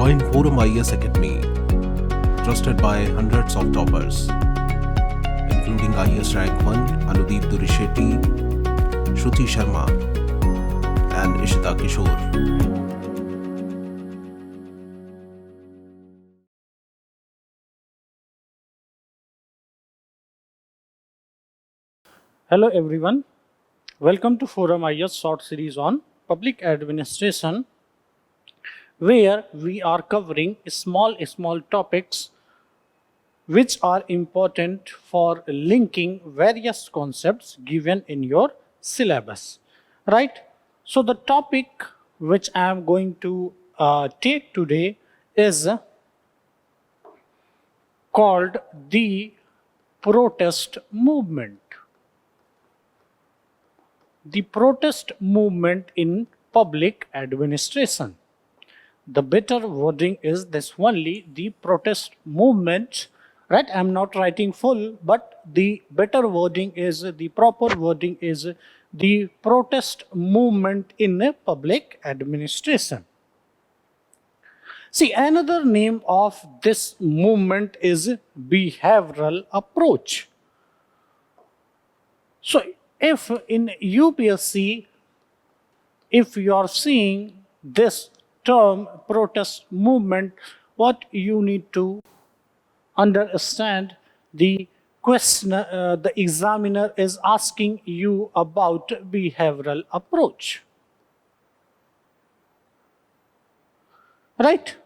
Join Forum IAS Academy, trusted by hundreds of toppers, including IAS Rank 1 Anudeep Durishetty, Shruti Sharma, and Ishita Kishore. Hello everyone, welcome to Forum IAS short series on public administration, where we are covering small topics which are important for linking various concepts given in your syllabus, right? So the topic which I am going to take today is called the protest movement. The protest movement in public administration. The better wording is this only, the protest movement, right? I'm not writing full, but the better wording is, the proper wording is the protest movement in public administration. See, another name of this movement is behavioral approach. So, if in UPSC, if you are seeing this term protest movement, what you need to understand, the question, the examiner is asking you about behavioral approach. Right?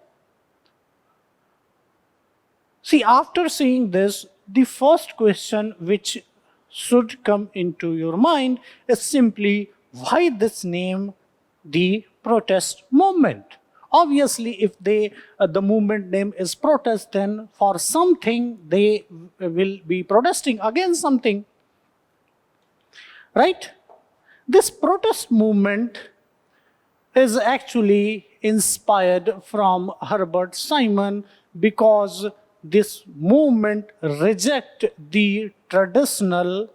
See, after seeing this, the first question which should come into your mind is simply why this name, the protest movement. Obviously, if the movement name is protest, then for something they will be protesting against something, right? This protest movement is actually inspired from Herbert Simon, because this movement reject the traditional,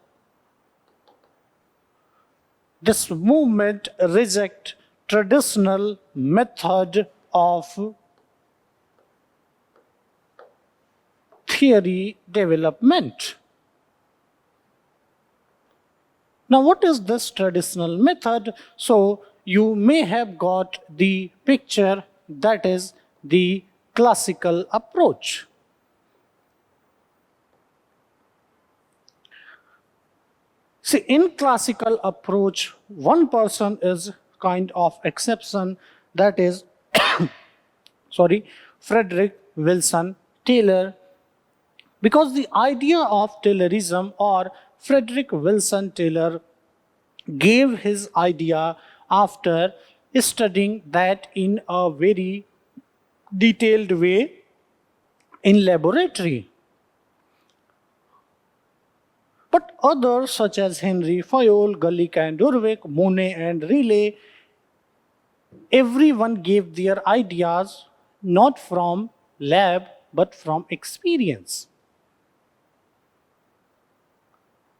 method of theory development. Now, what is this traditional method? So, you may have got the picture, that is the classical approach. See, in classical approach, one person is kind of exception, that is, Frederick Wilson Taylor, because the idea of Taylorism, or Frederick Wilson Taylor gave his idea after studying that in a very detailed way in laboratory. But others such as Henry Fayol, Gulick and Urwick, Monet and Riley, everyone gave their ideas not from lab but from experience.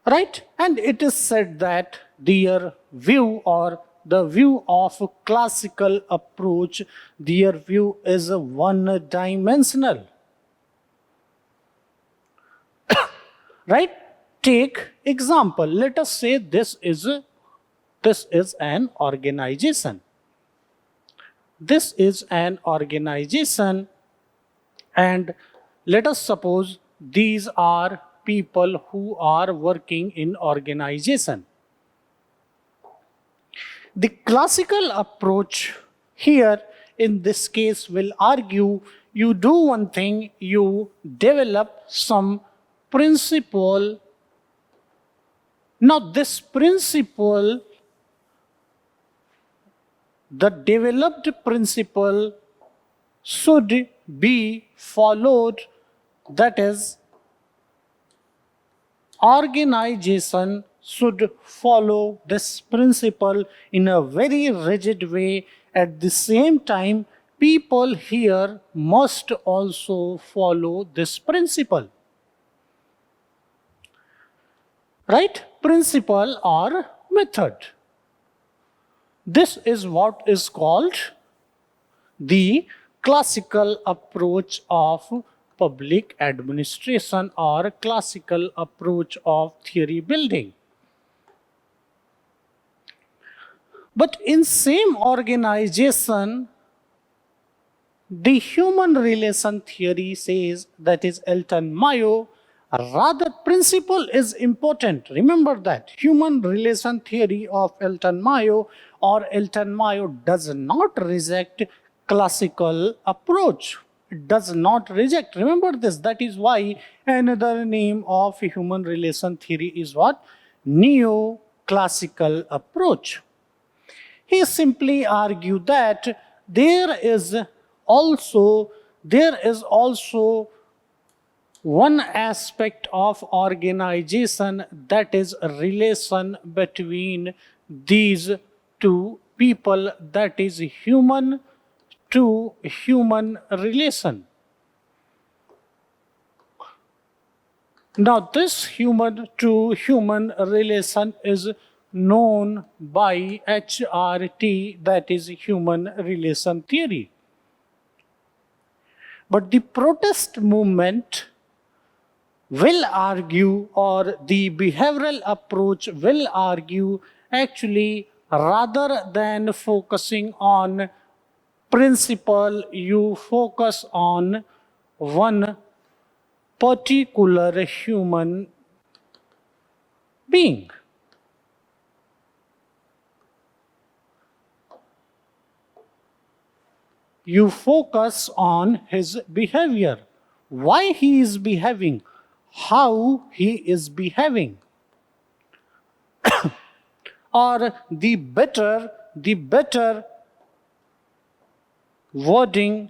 Right? And it is said that their view, or the view of classical approach, their view is one-dimensional. Right? Take example. Let us say this is an organization. This is an organization, and let us suppose these are people who are working in organization. The classical approach here in this case will argue, you do one thing, you develop some principle. Now this principle, the developed principle should be followed, that is, organization should follow this principle in a very rigid way. At the same time, people here must also follow this principle. Right? Principle or method. This is what is called the classical approach of public administration or classical approach of theory building. But in same organization, the human relation theory says, that is Elton Mayo, rather principle is important. Remember that human relation theory of Elton Mayo does not reject classical approach. It does not reject. Remember this. That is why another name of human relation theory is what? Neoclassical approach. He simply argued that there is also one aspect of organization, that is a relation between these two people, that is human to human relation. Now this human to human relation is known by HRT, that is human relation theory. But the protest movement will argue, or the behavioral approach will argue, actually rather than focusing on principle, you focus on one particular human being. You focus on his behavior, why he is behaving, how he is behaving. Or the better wording,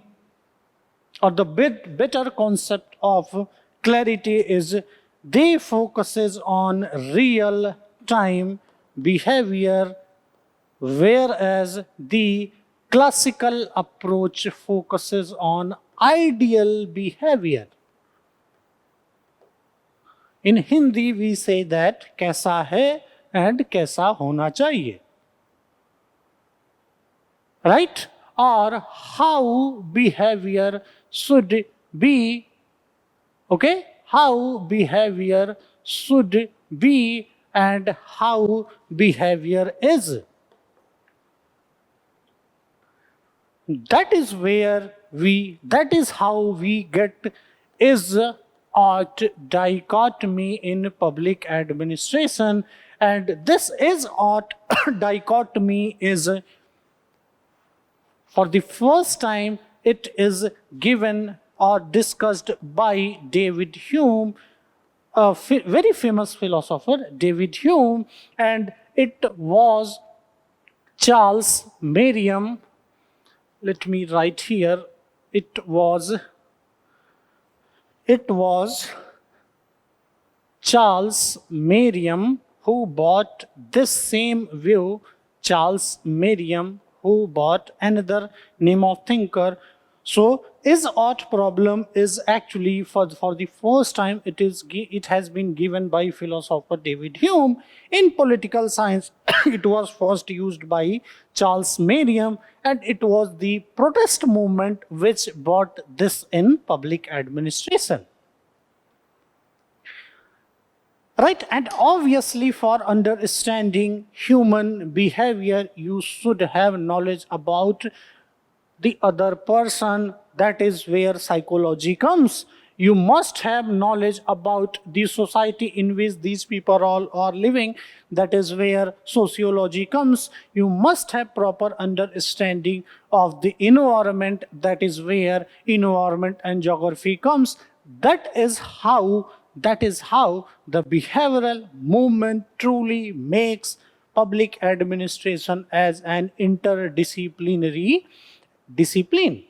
or the better concept of clarity is, they focuses on real time behavior, whereas the classical approach focuses on ideal behavior. In Hindi we say that कैसा है and कैसा होना चाहिए, right? Or how behavior should be, okay? How behavior should be and how behavior is. That is how we get is-ought dichotomy in public administration, and this is-ought dichotomy is, for the first time, it is given or discussed by David Hume, a very famous philosopher, David Hume, and it was Charles Merriam. Let me write here. It was Charles Merriam who brought this same view. Charles Merriam who brought another name of thinker. So is-ought problem is actually for the first time it has been given by philosopher David Hume. In political science it was first used by Charles Merriam, and it was the protest movement which brought this in public administration. Right, and obviously for understanding human behavior you should have knowledge about the other person. That is where psychology comes. You must have knowledge about the society in which these people all are living. That is where sociology comes. You must have proper understanding of the environment. That is where environment and geography comes. That is how the behavioral movement truly makes public administration as an interdisciplinary discipline.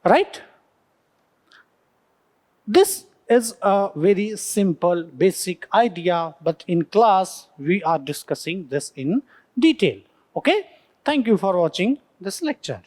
Right? This is a very simple basic idea, but in class we are discussing this in detail. Okay? Thank you for watching this lecture.